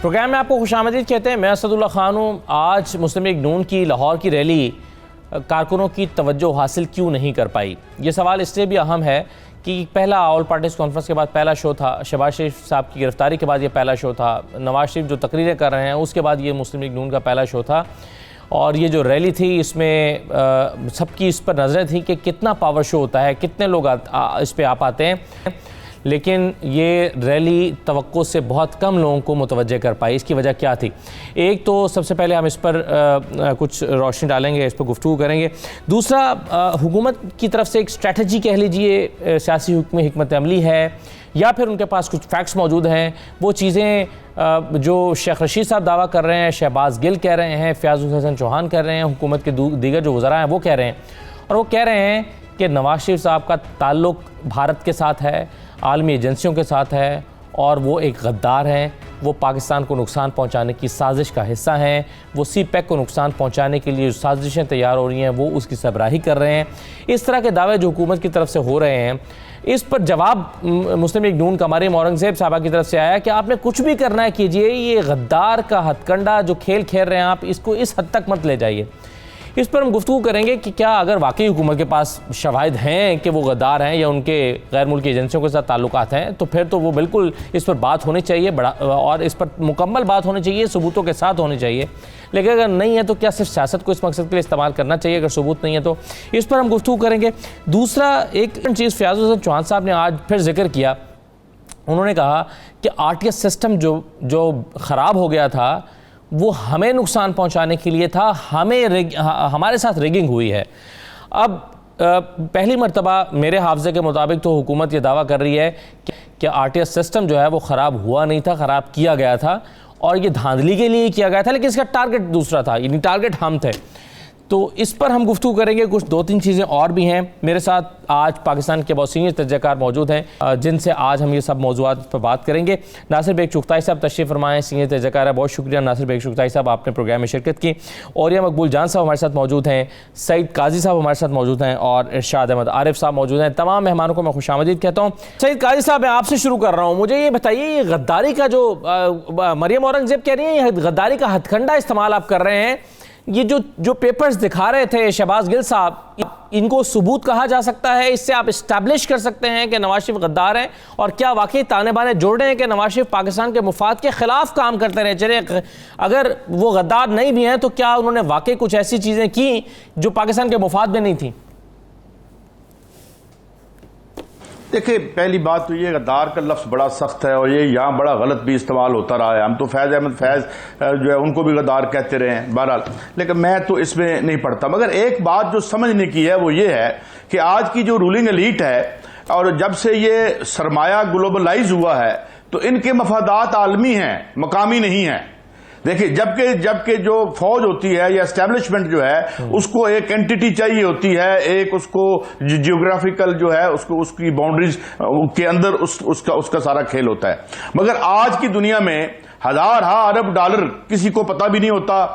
Programme میں آپ کو خوش آمدید کہتے ہیں. میں اسداللہ خان ہوں. آج مسلم لیگ نون کی لاہور کی ریلی کارکنوں کی توجہ حاصل کیوں نہیں کر پائی؟ یہ سوال اس لیے بھی اہم ہے کہ پہلا آل پارٹیز کانفرنس کے بعد پہلا شو تھا، شہباز شریف صاحب کی گرفتاری کے بعد یہ پہلا شو تھا، نواز شریف جو تقریریں کر رہے ہیں اس کے بعد یہ مسلم لیگ نون کا پہلا شو تھا، اور یہ جو ریلی تھی اس میں سب کی اس پر نظریں تھیں کہ کتنا پاور شو ہوتا ہے، کتنے لوگ اس پہ آ پاتے ہیں، لیکن یہ ریلی توقع سے بہت کم لوگوں کو متوجہ کر پائی. اس کی وجہ کیا تھی؟ ایک تو سب سے پہلے ہم اس پر کچھ روشنی ڈالیں گے، اس پر گفتگو کریں گے. دوسرا، حکومت کی طرف سے ایک اسٹریٹجی کہہ لیجیے، سیاسی حکمت عملی ہے، یا پھر ان کے پاس کچھ فیکٹس موجود ہیں. وہ چیزیں جو شیخ رشید صاحب دعویٰ کر رہے ہیں، شہباز گل کہہ رہے ہیں، فیاض الحسن چوہان کہہ رہے ہیں، حکومت کے دیگر جو وزراء ہیں وہ کہہ رہے ہیں، اور وہ کہہ رہے ہیں کہ نواز شریف صاحب کا تعلق بھارت کے ساتھ ہے، عالمی ایجنسیوں کے ساتھ ہے، اور وہ ایک غدار ہیں، وہ پاکستان کو نقصان پہنچانے کی سازش کا حصہ ہیں، وہ سی پیک کو نقصان پہنچانے کے لیے جو سازشیں تیار ہو رہی ہیں وہ اس کی سربراہی کر رہے ہیں. اس طرح کے دعوے جو حکومت کی طرف سے ہو رہے ہیں، اس پر جواب مسلم لیگ نون کا مریم اورنگزیب صاحبہ کی طرف سے آیا کہ آپ نے کچھ بھی کرنا ہے کیجئے، یہ غدار کا ہتھ کنڈا جو کھیل کھیل رہے ہیں آپ اس کو اس حد تک مت لے جائیے. اس پر ہم گفتگو کریں گے کہ کیا اگر واقعی حکومت کے پاس شواہد ہیں کہ وہ غدار ہیں یا ان کے غیر ملکی ایجنسیوں کے ساتھ تعلقات ہیں، تو پھر تو وہ بالکل اس پر بات ہونی چاہیے، اور اس پر مکمل بات ہونی چاہیے، ثبوتوں کے ساتھ ہونی چاہیے. لیکن اگر نہیں ہے تو کیا صرف سیاست کو اس مقصد کے لیے استعمال کرنا چاہیے اگر ثبوت نہیں ہے تو؟ اس پر ہم گفتگو کریں گے. دوسرا ایک چیز فیاض الحسن چوہان صاحب نے آج پھر ذکر کیا. انہوں نے کہا کہ RTS سسٹم جو خراب ہو گیا تھا وہ ہمیں نقصان پہنچانے کے لیے تھا، ہمارے ساتھ ریگنگ ہوئی ہے. اب پہلی مرتبہ میرے حافظے کے مطابق تو حکومت یہ دعویٰ کر رہی ہے کہ RTS سسٹم جو ہے وہ خراب ہوا نہیں تھا، خراب کیا گیا تھا، اور یہ دھاندلی کے لیے کیا گیا تھا، لیکن اس کا ٹارگٹ دوسرا تھا، یعنی ٹارگٹ ہم تھے. تو اس پر ہم گفتگو کریں گے. کچھ 2-3 چیزیں اور بھی ہیں. میرے ساتھ آج پاکستان کے بہت سینئر تجزیہ کار موجود ہیں جن سے آج ہم یہ سب موضوعات پر بات کریں گے. ناصر بیگ چغتائی صاحب تشریف فرمائیں، سینئر تجزیہ کار ہے. بہت شکریہ ناصر بیگ چغتائی صاحب، آپ نے پروگرام میں شرکت کی. اوریہ مقبول جان صاحب ہمارے ساتھ موجود ہیں، سعید قاضی صاحب ہمارے ساتھ موجود ہیں، اور ارشاد احمد عارف صاحب موجود ہیں. تمام مہمانوں کو میں خوش آمدید کہتا ہوں. سعید قاضی صاحب، میں آپ سے شروع کر رہا ہوں. مجھے یہ بتائیے، یہ غداری کا جو مریم اورنگزیب کہہ رہی ہیں، یہ غداری کا ہتھ کنڈا استعمال آپ کر رہے ہیں، یہ جو پیپرز دکھا رہے تھے شہباز گل صاحب، ان کو ثبوت کہا جا سکتا ہے؟ اس سے آپ اسٹیبلش کر سکتے ہیں کہ نواز شریف غدار ہیں؟ اور کیا واقعی تانے بانے جوڑ رہے ہیں کہ نواز شریف پاکستان کے مفاد کے خلاف کام کرتے رہے؟ چلے اگر وہ غدار نہیں بھی ہیں تو کیا انہوں نے واقعی کچھ ایسی چیزیں کی جو پاکستان کے مفاد میں نہیں تھیں؟ دیکھیں، پہلی بات تو یہ غدار کا لفظ بڑا سخت ہے، اور یہ یہاں بڑا غلط بھی استعمال ہوتا رہا ہے. ہم تو فیض احمد فیض جو ہے ان کو بھی غدار کہتے رہے ہیں بہرحال، لیکن میں تو اس میں نہیں پڑھتا. مگر ایک بات جو سمجھنے کی ہے وہ یہ ہے کہ آج کی جو رولنگ ایلیٹ ہے، اور جب سے یہ سرمایہ گلوبلائز ہوا ہے تو ان کے مفادات عالمی ہیں، مقامی نہیں ہیں. دیکھیں، جبکہ جو فوج ہوتی ہے یا اسٹیبلشمنٹ جو ہے اس کو ایک اینٹیٹی چاہیے ہوتی ہے، ایک اس کو جیوگرافیکل جو ہے اس کی باؤنڈریز کے اندر اس کا سارا کھیل ہوتا ہے. مگر آج کی دنیا میں ہزارہا ارب ڈالر کسی کو پتہ بھی نہیں ہوتا،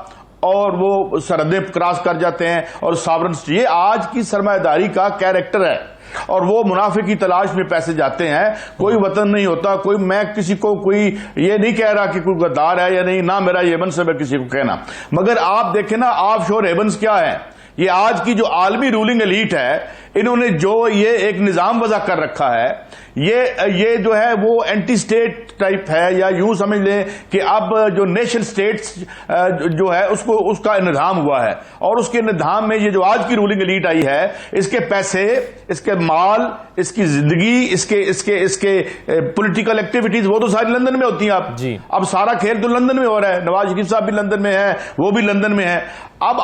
اور وہ سرحدیں کراس کر جاتے ہیں، اور ساورنس، یہ آج کی سرمایہ داری کا کیریکٹر ہے. اور وہ منافع کی تلاش میں پیسے جاتے ہیں، کوئی وطن نہیں ہوتا. میں کسی کو کوئی یہ نہیں کہہ رہا کہ کوئی غدار ہے یا نہیں، نہ میرا یہ منصب ہے کسی کو کہنا. مگر آپ دیکھیں نا، آف شور ہیونز کیا ہے؟ یہ آج کی جو عالمی رولنگ ایلیٹ ہے، انہوں نے جو یہ ایک نظام وضع کر رکھا ہے، یہ جو ہے وہ اینٹی اسٹیٹ ٹائپ ہے، یا یوں سمجھ لیں کہ اب جو نیشن اسٹیٹس جو ہے اس کا نظام ہوا ہے. اور اس کے نظام میں یہ جو آج کی رولنگ ایلیٹ آئی ہے، اس کے پیسے، اس کے مال، اس کی زندگی، اس کے پولیٹیکل ایکٹیویٹیز، وہ تو ساری لندن میں ہوتی ہیں. اب سارا کھیل تو لندن میں ہو رہا ہے. نواز شریف صاحب بھی لندن میں ہے، وہ بھی لندن میں ہے. اب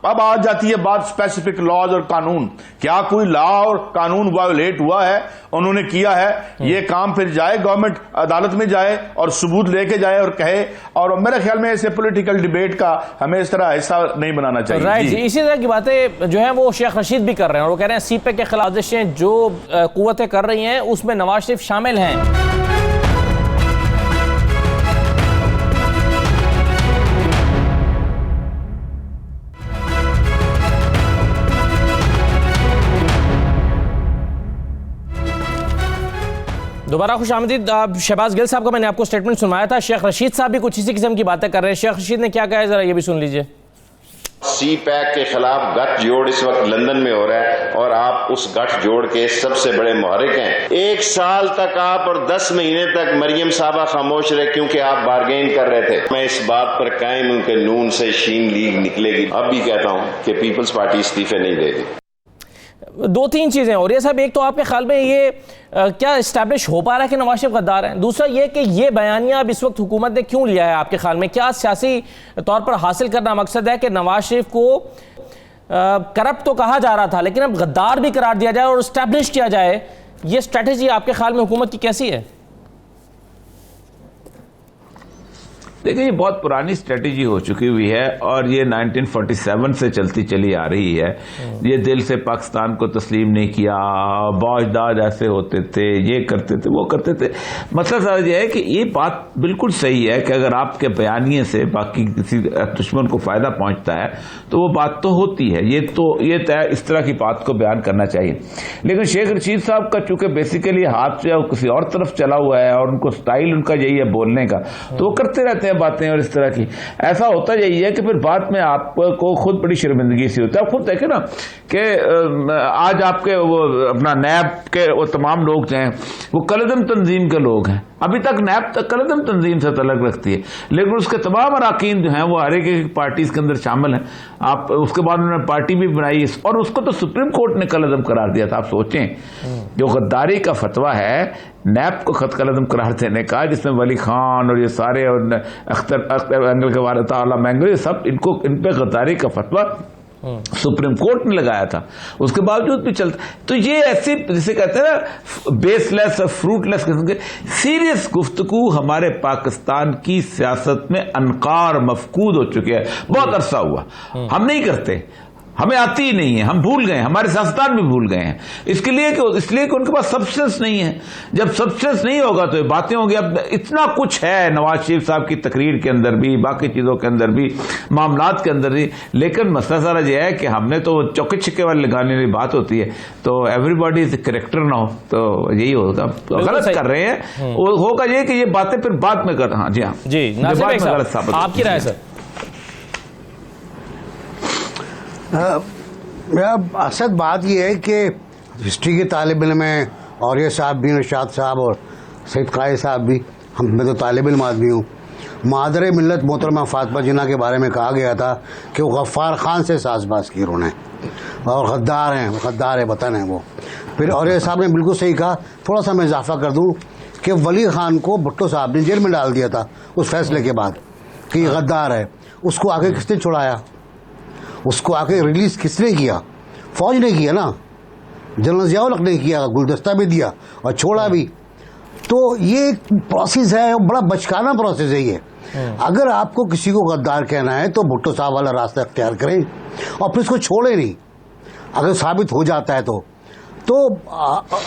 اب آ جاتی ہے بات اسپیسیفک لاز اور قانون. کیا کوئی لا اور قانون وائولیٹ ہوا ہے؟ انہوں نے کیا ہے. یہ کام پھر جائے گورنمنٹ عدالت میں جائے اور ثبوت لے کے جائے اور کہے. اور میرے خیال میں اسے پولیٹیکل ڈیبیٹ کا ہمیں اس طرح حصہ نہیں بنانا چاہیے. رائٹ جی. اسی طرح کی باتیں جو ہیں وہ شیخ رشید بھی کر رہے ہیں، اور وہ کہہ رہے ہیں سی پیک کے خلاف سازشیں جو قوتیں کر رہی ہیں اس میں نواز شریف شامل ہیں. دوبارہ خوش آمدید. شہباز گل صاحب کا میں نے آپ کو سٹیٹمنٹ سنوایا تھا. شیخ رشید صاحب بھی کچھ اسی قسم کی باتیں کر رہے ہیں. شیخ رشید نے کیا کہا ہے ذرا یہ بھی سن لیجئے. سی پیک کے خلاف گٹھ جوڑ اس وقت لندن میں ہو رہا ہے اور آپ اس گٹھ جوڑ کے سب سے بڑے محرک ہیں. 1 سال تک آپ اور 10 مہینے تک مریم صاحبہ خاموش رہے کیونکہ آپ بارگین کر رہے تھے. میں اس بات پر قائم ہوں کہ نون سے شین لیگ نکلے گی. اب بھی کہتا ہوں کہ پیپلز پارٹی استعفے نہیں دے گی. 2-3 چیزیں اور یہ صاحب. ایک تو آپ کے خیال میں یہ کیا اسٹیبلش ہو پا رہا ہے کہ نواز شریف غدار ہیں؟ دوسرا یہ کہ یہ بیانیہ اب اس وقت حکومت نے کیوں لیا ہے آپ کے خیال میں؟ کیا سیاسی طور پر حاصل کرنا مقصد ہے کہ نواز شریف کو کرپٹ تو کہا جا رہا تھا لیکن اب غدار بھی قرار دیا جائے اور اسٹیبلش کیا جائے؟ یہ اسٹریٹجی آپ کے خیال میں حکومت کی کیسی ہے؟ دیکھیں یہ بہت پرانی اسٹریٹجی ہو چکی ہوئی ہے اور یہ 1947 سے چلتی چلی آ رہی ہے. یہ دل سے پاکستان کو تسلیم نہیں کیا, باج داج ایسے ہوتے تھے, یہ کرتے تھے, وہ کرتے تھے. مسئلہ سارا یہ ہے کہ یہ بات بالکل صحیح ہے کہ اگر آپ کے بیانیے سے باقی کسی دشمن کو فائدہ پہنچتا ہے تو وہ بات تو ہوتی ہے. یہ اس طرح کی بات کو بیان کرنا چاہیے. لیکن شیخ رشید صاحب کا چونکہ بیسیکلی ہاتھ جو ہے وہ کسی اور طرف چلا ہوا ہے اور ان کو سٹائل ان کا یہی ہے بولنے کا, تو وہ کرتے رہتے ہیں باتیں اور اس طرح کی. ایسا ہوتا یہی ہے کہ پھر بعد میں آپ کو خود بڑی شرمندگی سی ہوتا ہے. خود دیکھیں نا کہ آج آپ کے وہ اپنا نیب کے وہ تمام لوگ جو ہیں وہ کلعدم تنظیم کے لوگ ہیں. ابھی تک نیب تک کلعدم تنظیم سے تعلق رکھتی ہے لیکن اس کے تمام اراکین جو ہیں وہ ہر ایک پارٹیز کے اندر شامل ہیں. آپ اس کے بعد انہوں نے پارٹی بھی بنائی اور اس کو تو سپریم کورٹ نے کلعدم قرار دیا تھا. آپ سوچیں جو غداری کا فتویٰ ہے نیب کو خط قلم قرار دینے کا, جس میں ولی خان اور یہ سارے اور اختر اینگل کے والد تعالیٰ مینگل سب ان پہ غداری کا فتویٰ سپریم کورٹ نے لگایا تھا. اس کے باوجود بھی چلتا. تو یہ ایسی جسے کہتے ہیں نا بیس لیس فروٹ لیس قسم کے سیریس گفتگو ہمارے پاکستان کی سیاست میں انقار مفقود ہو چکے ہیں. بہت عرصہ ہوا ہم نہیں کرتے, ہمیں آتی ہی نہیں ہے, ہم بھول گئے, ہمارے سیاستدان بھی بھول گئے ہیں. اس لیے کہ ان کے پاس سبسٹنس نہیں ہے. جب سبسٹنس نہیں ہوگا تو یہ باتیں ہوں گی. اب اتنا کچھ ہے نواز شریف صاحب کی تقریر کے اندر بھی, باقی چیزوں کے اندر بھی, معاملات کے اندر بھی, لیکن مسئلہ سارا یہ ہے کہ ہم نے تو چوکے چھکے والے لگانے والی بات ہوتی ہے تو ایوری باڈی کریکٹر نہ ہو تو یہی ہوگا. غلط کر رہے ہیں, ہوگا یہ کہ یہ باتیں پھر بعد میں کر. ہاں جی ہاں جی ناصر بھائی صاحب آپ کی رائے سر. اصل بات یہ ہے کہ ہسٹری کے طالب علم ہیں اور یہ صاحب بھی, نشاد صاحب اور سید قائد صاحب بھی, میں تو طالب علم آدمی ہوں. مادر ملت محترمہ فاطمہ جناح کے بارے میں کہا گیا تھا کہ وہ غفار خان سے ساز باز کی انہوں نے اور غدار ہیں, غدار وطن ہیں وہ. پھر اور یہ صاحب نے بالکل صحیح کہا. تھوڑا سا میں اضافہ کر دوں کہ ولی خان کو بھٹو صاحب نے جیل میں ڈال دیا تھا اس فیصلے کے بعد کہ یہ غدار ہے. اس کو آگے کس نے چھڑایا؟ اس کو آگے ریلیز کس نے کیا؟ فوج نے کیا نا, جنرل ضیاء الحق نے کیا, گلدستہ بھی دیا اور چھوڑا بھی. تو یہ ایک پروسیس ہے, بڑا بچکانہ پروسیس ہے یہ. اگر آپ کو کسی کو غدار کہنا ہے تو بھٹو صاحب والا راستہ اختیار کریں اور پھر اس کو چھوڑیں نہیں. اگر ثابت ہو جاتا ہے تو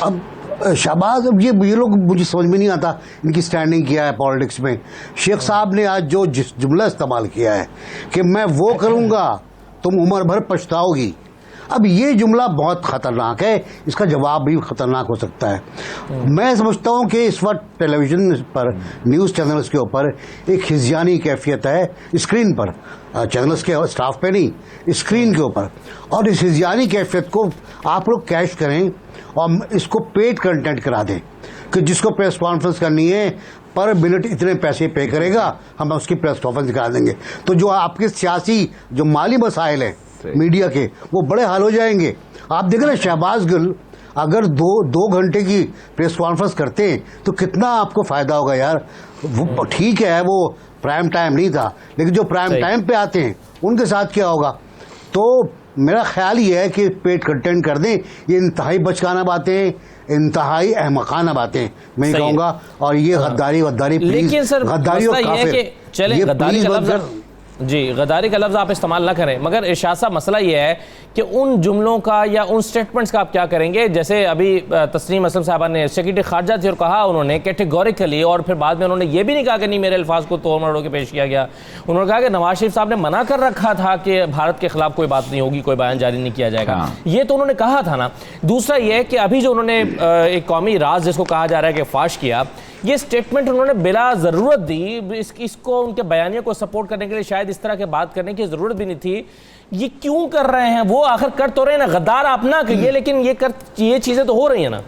اب شہباز, یہ لوگ مجھے سمجھ میں نہیں آتا ان کی سٹینڈنگ کیا ہے پالیٹکس میں. شیخ صاحب نے آج جو جملہ استعمال کیا ہے کہ میں وہ کروں گا تم عمر بھر پچھتاؤ گی, اب یہ جملہ بہت خطرناک ہے. اس کا جواب بھی خطرناک ہو سکتا ہے. میں سمجھتا ہوں کہ اس وقت ٹیلی ویژن پر, نیوز چینلز کے اوپر ایک ہذیانی کیفیت ہے اسکرین پر, چینلز کے اسٹاف پہ نہیں, اسکرین کے اوپر. اور اس ہذیانی کیفیت کو آپ لوگ کیش کریں اور اس کو پیڈ کنٹینٹ کرا دیں کہ جس کو پریس کانفرنس کرنی ہے پر منٹ اتنے پیسے پے کرے گا, ہم اس کی پریس کانفرنس کرا دیں گے. تو جو آپ کے سیاسی جو مالی مسائل ہیں میڈیا کے وہ بڑے حل ہو جائیں گے. آپ دیکھیں نا شہباز گل اگر دو گھنٹے کی پریس کانفرنس کرتے ہیں تو کتنا آپ کو فائدہ ہوگا یار. وہ ٹھیک ہے وہ پرائم ٹائم نہیں تھا لیکن جو پرائم ٹائم پہ آتے ہیں ان کے ساتھ کیا ہوگا. تو میرا خیال یہ ہے کہ پیڈ کنٹینٹ کر دیں. یہ انتہائی بچکانہ باتیں, انتہائی احمقانہ باتیں میں کہوں گا. اور یہ غداری لیکن سر غداری اور یہ کہ چلیں غداری کا لفظ جی غداری کا لفظ آپ استعمال نہ کریں، مگر ارشاد صاحب مسئلہ یہ ہے کہ ان جملوں کا یا ان سٹیٹمنٹس کا آپ کیا کریں گے؟ جیسے ابھی تسنیم اسلم صاحبہ نے سیکریٹری خارجہ تھی اور کہا انہوں نے کیٹیگوریکلی، اور پھر بعد میں انہوں نے یہ بھی نہیں کہا کہ نہیں میرے الفاظ کو توڑ مروڑ کے پیش کیا گیا، انہوں نے کہا کہ نواز شریف صاحب نے منع کر رکھا تھا کہ بھارت کے خلاف کوئی بات نہیں ہوگی، کوئی بیان جاری نہیں کیا جائے گا، یہ تو انہوں نے کہا تھا نا۔ دوسرا یہ کہ ابھی جو انہوں نے ایک قومی راز جس کو کہا جا رہا ہے کہ فاش کیا، یہ سٹیٹمنٹ انہوں نے بلا ضرورت دی، اس کو ان کے بیانیے کو سپورٹ کرنے کے لیے شاید اس طرح کے بات کرنے کی ضرورت بھی نہیں تھی۔ یہ کیوں کر رہے ہیں؟ وہ آخر کر تو رہے ہیں نا، غدار آپ نہ کہیے لیکن یہ چیزیں تو ہو رہی ہیں نا۔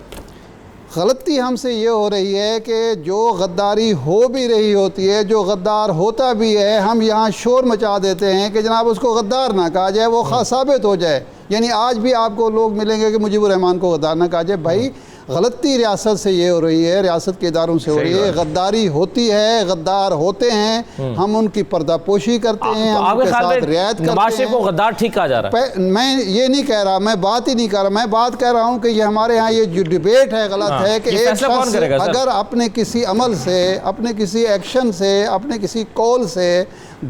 غلطی ہم سے یہ ہو رہی ہے کہ جو غداری ہو بھی رہی ہوتی ہے، جو غدار ہوتا بھی ہے، ہم یہاں شور مچا دیتے ہیں کہ جناب اس کو غدار نہ کہا جائے، وہ ثابت ہو جائے۔ یعنی آج بھی آپ کو لوگ ملیں گے کہ مجیب الرحمان کو غدار نہ کہا جائے۔ بھائی غلطی ریاست سے یہ ہو رہی ہے، ریاست کے اداروں سے ہو رہی ہے، غداری ہوتی ہے، غدار ہوتے ہیں، ہم ان کی پردہ پوشی کرتے ہیں، ہم ان کے ساتھ رعایت کرتے ہیں۔ نواز شریف کو غدار ٹھیک کہا جا رہا ہے؟ میں یہ نہیں کہہ رہا، میں بات ہی نہیں کر رہا، میں بات کہہ رہا ہوں کہ یہ ہمارے ہاں یہ جو ڈیبیٹ ہے غلط ہے کہ ایک شخص اگر اپنے کسی عمل سے، اپنے کسی ایکشن سے، اپنے کسی کول سے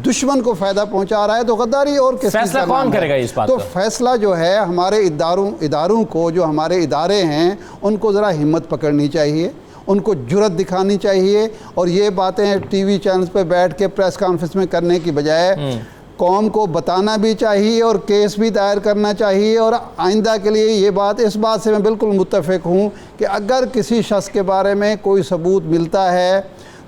دشمن کو فائدہ پہنچا رہا ہے تو غداری اور کس فیصلہ کون کرے گا اس بات تو کا؟ فیصلہ جو ہے ہمارے اداروں کو، جو ہمارے ادارے ہیں ان کو ذرا ہمت پکڑنی چاہیے، ان کو جرأت دکھانی چاہیے، اور یہ باتیں ٹی وی چینلز پہ بیٹھ کے پریس کانفرنس میں کرنے کی بجائے قوم کو بتانا بھی چاہیے اور کیس بھی دائر کرنا چاہیے۔ اور آئندہ کے لیے یہ بات، اس بات سے میں بالکل متفق ہوں کہ اگر کسی شخص کے بارے میں کوئی ثبوت ملتا ہے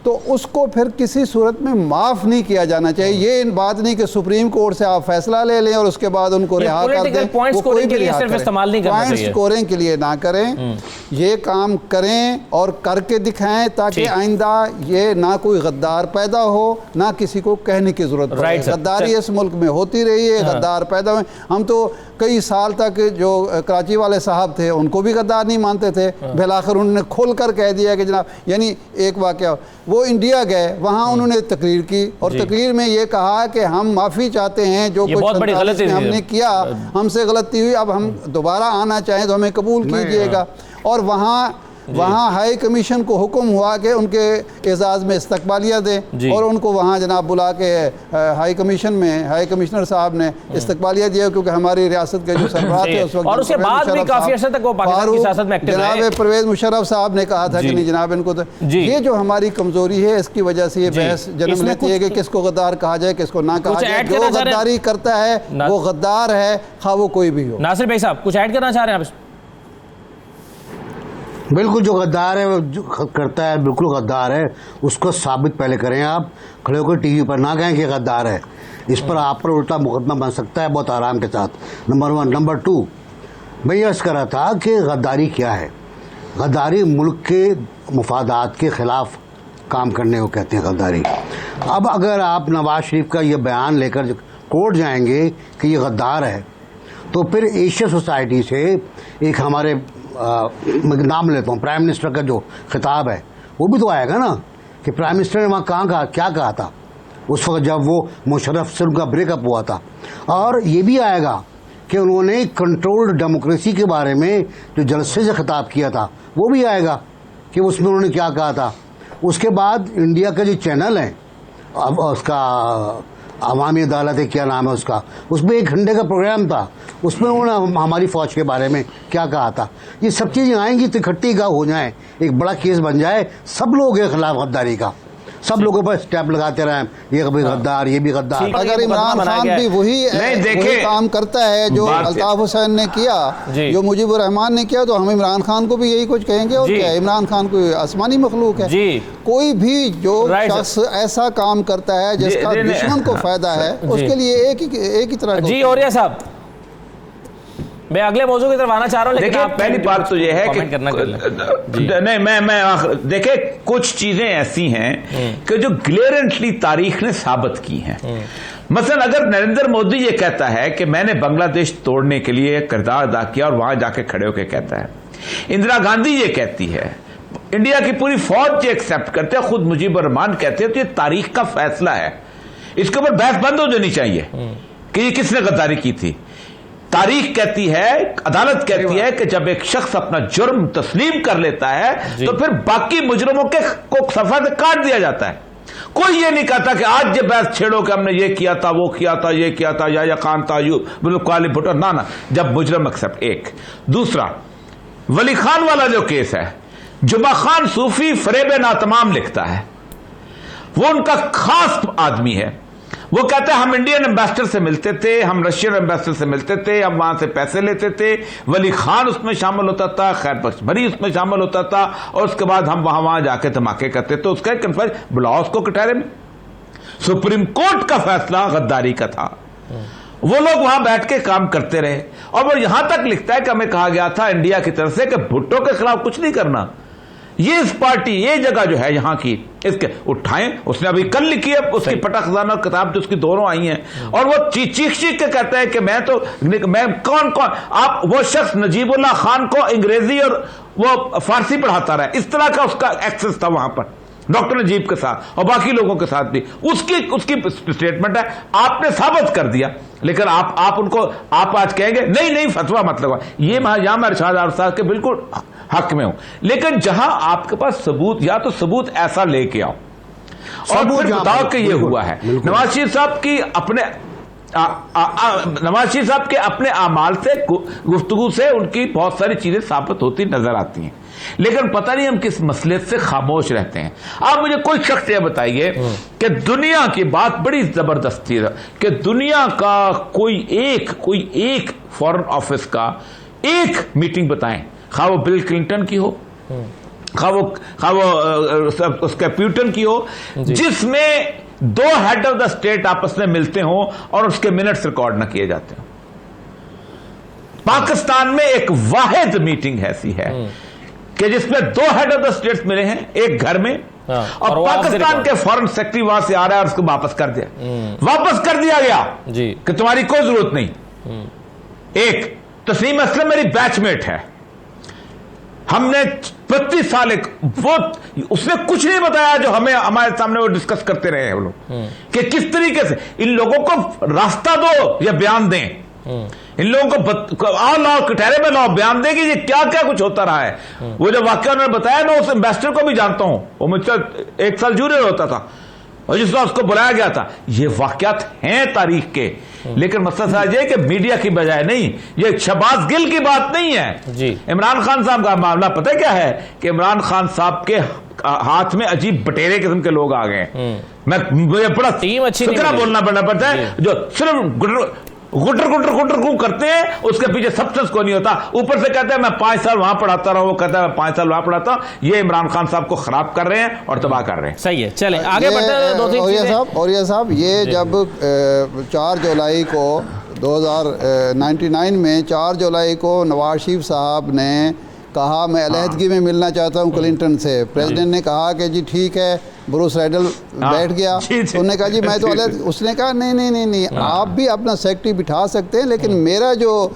تو اس کو پھر کسی صورت میں معاف نہیں کیا جانا چاہیے۔ یہ بات نہیں کہ سپریم کورٹ سے آپ فیصلہ لے لیں اور اس کے بعد ان کو رہا کر دیں، پوائنٹ سکورنگ کے لیے صرف استعمال نہیں کرنا چاہیے، پوائنٹ سکورنگ کے لیے نہ کریں، یہ کام کریں اور کر کے دکھائیں تاکہ آئندہ یہ نہ کوئی غدار پیدا ہو، نہ کسی کو کہنے کی ضرورت پڑے۔ غداری اس ملک میں ہوتی رہی ہے، غدار پیدا ہوئے۔ ہم تو کئی سال تک جو کراچی والے صاحب تھے ان کو بھی غدار نہیں مانتے تھے، بالآخر انہوں نے کھل کر کہہ دیا کہ جناب، یعنی ایک واقعہ، وہ انڈیا گئے، وہاں انہوں نے تقریر کی اور تقریر میں یہ کہا کہ ہم معافی چاہتے ہیں جو کچھ 47 میں ہم نے کیا، ہم سے غلطی ہوئی، اب ہم دوبارہ آنا چاہیں تو ہمیں قبول کیجئے گا۔ اور وہاں ہائی کمیشن کو حکم ہوا کہ ان کے اعزاز میں استقبالیہ دیں، اور ان کو وہاں جناب بلا کے ہائی کمیشن میں ہائی کمشنر صاحب نے استقبالیہ دیا، کیونکہ ہماری ریاست کے جو سربراہ تھے اس وقت، اور اس کے بعد بھی کافی عرصے تک وہ پاکستان کی سیاست میں ایکٹیو رہے۔ جناب پرویز مشرف صاحب نے کہا تھا کہ نہیں جناب ان کو، یہ جو ہماری کمزوری ہے اس کی وجہ سے یہ بحث جنم لیتی ہے کہ کس کو غدار کہا جائے، کس کو نہ کہا جائے۔ جو غداری کرتا ہے وہ غدار ہے، خواہ وہ کوئی بھی ہو۔ ناصر بھائی صاحب کچھ ایڈ کرنا چاہ رہے ہیں آپ؟ بالکل، جو غدار ہے وہ جو کرتا ہے بالکل غدار ہے، اس کو ثابت پہلے کریں۔ آپ کھڑے ہو کر ٹی وی پر نہ کہیں کہ غدار ہے، اس پر آپ پر الٹا مقدمہ بن سکتا ہے بہت آرام کے ساتھ، نمبر 1۔ نمبر 2، میں یہ عرض کر رہا تھا کہ غداری کیا ہے؟ غداری ملک کے مفادات کے خلاف کام کرنے کو کہتے ہیں غداری۔ اب اگر آپ نواز شریف کا یہ بیان لے کر کورٹ جائیں گے کہ یہ غدار ہے، تو پھر ایشیا سوسائٹی سے ایک ہمارے نام لیتا ہوں پرائم منسٹر کا جو خطاب ہے وہ بھی تو آئے گا نا، کہ پرائم منسٹر نے وہاں کیا کہا تھا اس وقت جب وہ مشرف سے ان کا بریک اپ ہوا تھا۔ اور یہ بھی آئے گا کہ انہوں نے کنٹرولڈ ڈیموکریسی کے بارے میں جو جلسے سے خطاب کیا تھا وہ بھی آئے گا کہ اس میں انہوں نے کیا کہا تھا۔ اس کے بعد انڈیا کا جو چینل ہے، اس کا عوامی عدالت ہے، کیا نام ہے اس کا، اس میں 1 گھنٹے کا پروگرام تھا، اس میں انہوں نے ہماری فوج کے بارے میں کیا کہا تھا۔ یہ سب چیزیں آئیں گی تو اکٹھی کا ہو جائیں، ایک بڑا کیس بن جائے سب لوگوں کے خلاف غداری کا، سب لوگوں پر اسٹیپ لگاتے رہیں، یہ بھی غدار، یہ بھی غدار۔ اگر عمران خان بھی وہی کام کرتا ہے جو الطاف حسین نے کیا، جو مجیب الرحمان نے کیا، تو ہم عمران خان کو بھی یہی کچھ کہیں گے۔ اور کیا ہے، عمران خان کوئی آسمانی مخلوق ہے؟ کوئی بھی جو شخص ایسا کام کرتا ہے جس کا دشمن کو فائدہ ہے، اس کے لیے ایک ہی طرح۔ جی اوریہ صاحب، میں اگلے موضوع کی طرف آنا چاہ رہا ہوں، لیکن پہلی بات تو یہ ہے کہ نہیں، میں دیکھیں کچھ چیزیں ایسی ہیں کہ جو گلیرنٹلی تاریخ نے ثابت کی ہیں۔ مثلا اگر نریندر مودی یہ کہتا ہے کہ میں نے بنگلہ دیش توڑنے کے لیے کردار ادا کیا، اور وہاں جا کے کھڑے ہو کے کہتا ہے، اندرا گاندھی یہ کہتی ہے، انڈیا کی پوری فوج یہ ایکسپٹ کرتے ہیں، خود مجیب الرحمان کہتے ہیں، تو یہ تاریخ کا فیصلہ ہے، اس کے اوپر بحث بند ہو جانی چاہیے کہ یہ کس نے غداری کی تھی۔ تاریخ کہتی ہے، عدالت کہتی ہے کہ جب ایک شخص اپنا جرم تسلیم کر لیتا ہے تو پھر باقی مجرموں کو صفحہ سے کاٹ دیا جاتا ہے۔ کوئی یہ نہیں کہتا کہ آج یہ بحث چھیڑو کہ ہم نے یہ کیا تھا، وہ کیا تھا، یہ کیا تھا، یا خان تھا، کالی بھٹو، نہ جب مجرم ایکسپٹ. ایک دوسرا ولی خان والا جو کیس ہے، جمعہ خان صوفی فریب ناتمام لکھتا ہے، وہ ان کا خاص آدمی ہے. وہ کہتے ہیں ہم انڈین ایمبیسڈر سے ملتے تھے، ہم رشین ایمبیسڈر سے ملتے تھے، ہم وہاں سے پیسے لیتے تھے، ولی خان اس میں شامل ہوتا تھا، خیر بخش بھری اس میں شامل ہوتا تھا، اور اس کے بعد ہم وہاں جا کے دھماکے کرتے. تو اس کا کنفرج بلاؤ اس کو کٹہرے میں. سپریم کورٹ کا فیصلہ غداری کا تھا، وہ لوگ وہاں بیٹھ کے کام کرتے رہے. اور وہ یہاں تک لکھتا ہے کہ ہمیں کہا گیا تھا انڈیا کی طرف سے کہ بھٹو کے خلاف کچھ نہیں کرنا، یہ اس پارٹی، یہ جگہ جو ہے یہاں کی، اس کے اٹھائیں. اس نے ابھی کل لکھی ہے اس کی پٹا خزانہ کتاب، جو اس کی دونوں آئی ہیں، اور وہ چیخ کے کہتا ہے کہ میں کون آپ، وہ شخص نجیب اللہ خان کو انگریزی اور وہ فارسی پڑھاتا رہا. اس طرح کا اس کا ایکسس تھا وہاں پر ڈاکٹر نجیب کے ساتھ اور باقی لوگوں کے ساتھ بھی. اس کی اسٹیٹمنٹ ہے، آپ نے ثابت کر دیا. لیکن آپ ان کو آپ آج کہیں گے نہیں فتویٰ مطلب یہ یہاں میں ارشاد صاحب کے بالکل حق میں ہوں. لیکن جہاں آپ کے پاس ثبوت، یا تو ثبوت ایسا لے کے آؤ اور پھر بتاؤ کہ یہ ہوا ہے. نواز شریف صاحب کے اپنے اعمال سے، گفتگو سے ان کی بہت ساری چیزیں ثابت ہوتی نظر آتی ہیں، لیکن پتہ نہیں ہم کس مسئلے سے خاموش رہتے ہیں. آپ مجھے کوئی شخص یہ بتائیے کہ دنیا کی بات بڑی زبردستی ہے کہ دنیا کا کوئی ایک فارن آفس کا ایک میٹنگ بتائیں، خواہ وہ بل کلنٹن کی ہو، خواہ وہ اس کے پیوٹن کی ہو، جس میں دو ہیڈ آف دا اسٹیٹ آپس میں ملتے ہوں اور اس کے منٹس ریکارڈ نہ کیے جاتے ہوں. پاکستان میں ایک واحد میٹنگ ایسی ہے کہ جس میں دو ہیڈ آف دا اسٹیٹس ملے ہیں ایک گھر میں، اور پاکستان کے فارن سیکرٹری وہاں سے آ رہا ہے اور اس کو واپس کر دیا گیا کہ تمہاری کوئی ضرورت نہیں. ایک تسنیم اسلم میری بیچ میٹ ہے، ہم نے 32 سال اس نے کچھ نہیں بتایا جو ہمارے سامنے وہ ڈسکس کرتے رہے ہیں وہ لوگ کہ کس طریقے سے ان لوگوں کو راستہ دو یا بیان دیں. ان لوگوں کو لاؤ کٹہرے میں لاؤ، بیان دے گی یہ کیا کچھ ہوتا رہا ہے. وہ جو واقعہ انہوں نے بتایا میں اس ایمبیسڈر کو بھی جانتا ہوں، وہ مجھ سے 1 سال جونیئر ہوتا تھا اور جس وقت اس کو بلایا گیا تھا. یہ واقعات ہیں تاریخ کے، لیکن مسئلہ سمجھ یہ کہ میڈیا کی بجائے نہیں، یہ شہباز گل کی بات نہیں ہے. عمران خان صاحب کا معاملہ پتہ کیا ہے کہ عمران خان صاحب کے ہاتھ میں عجیب بٹیرے قسم کے لوگ آ گئے. مجھے بڑا فکرہ بولنا پڑتا ہے، جو صرف گٹر کرتے ہیں، اس کے پیچھے سبسٹنس کو نہیں ہوتا. اوپر سے کہتے ہیں میں 5 سال وہاں پڑھاتا رہا، وہ کہتا ہے میں 5 سال وہاں پڑھاتا ہوں. یہ عمران خان صاحب کو خراب کر رہے ہیں اور تباہ کر رہے ہیں. صحیح ہے، چلیں آگے بڑھتے ہیں. اور یہ صاحب یہ جب 4 جولائی کو 2099 میں 4 جولائی کو نواز شریف صاحب نے کہا میں علیحدگی میں ملنا چاہتا ہوں کلنٹن سے، پریزیڈنٹ نے کہا کہ جی ٹھیک ہے، بروس ریڈل بیٹھ گیا، انہوں نے کہا جی میں تو علیحد، اس نے کہا نہیں آپ بھی اپنا سیکرٹری بٹھا سکتے ہیں، لیکن میرا جو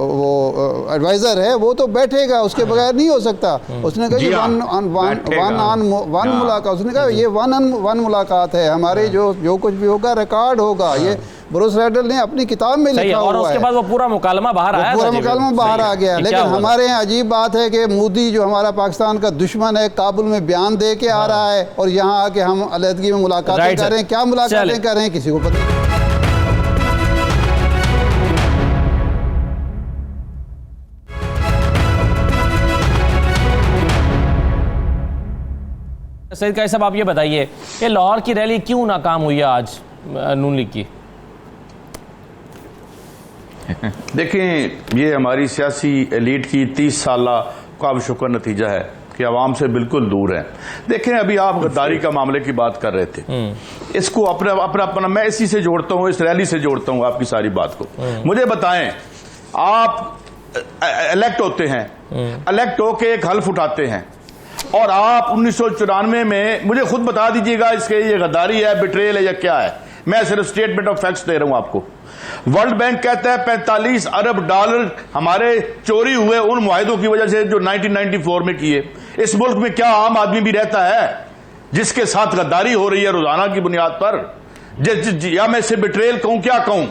وہ ایڈوائزر ہے وہ تو بیٹھے گا، اس کے بغیر نہیں ہو سکتا. اس نے کہا جی ون ملاقات، اس نے کہا یہ ون ملاقات ہے، ہمارے جو کچھ بھی ہوگا ریکارڈ ہوگا. یہ بروس ریڈل نے اپنی کتاب میں لکھا ہوا ہے، اور اس کے بعد وہ پورا مکالمہ باہر آ گیا. لیکن ہمارے یہاں عجیب بات ہے کہ مودی جو ہمارا پاکستان کا دشمن ہے کابل میں بیان دے کے آ رہا ہے، اور یہاں آ کے ہم علیحدگی میں ملاقاتیں کر رہے ہیں. کیا ملاقاتیں کر رہے ہیں کسی کو پتہ نہیں. سید قائد صاحب آپ یہ بتائیے کہ لاہور کی ریلی کیوں ناکام ہوئی ہے آج نون لیگ کی؟ دیکھیں یہ ہماری سیاسی ایلیٹ کی 30 سالہ کاوشوں کا نتیجہ ہے کہ عوام سے بالکل دور ہیں. دیکھیں ابھی آپ غداری کا معاملے کی بات کر رہے تھے، اس کو اپنا میں اسی سے جوڑتا ہوں، اس ریلی سے جوڑتا ہوں آپ کی ساری بات کو. مجھے بتائیں، آپ الیکٹ ہوتے ہیں، الیکٹ ہو کے ایک حلف اٹھاتے ہیں، اور آپ 1994 میں مجھے خود بتا دیجئے گا اس کے یہ غداری ہے، بٹریل ہے یا کیا ہے. میں صرف اسٹیٹمنٹ آف فیکٹس دے رہا ہوں آپ کو. ورلڈ بینک کہتا ہے 45 ارب ڈالر ہمارے چوری ہوئے ان معاہدوں کی وجہ سے جو 1994 میں کیے. اس ملک میں کیا عام آدمی بھی رہتا ہے جس کے ساتھ غداری ہو رہی ہے روزانہ کی بنیاد پر؟ یا میں اسے بٹریل کہوں، کیا کہوں؟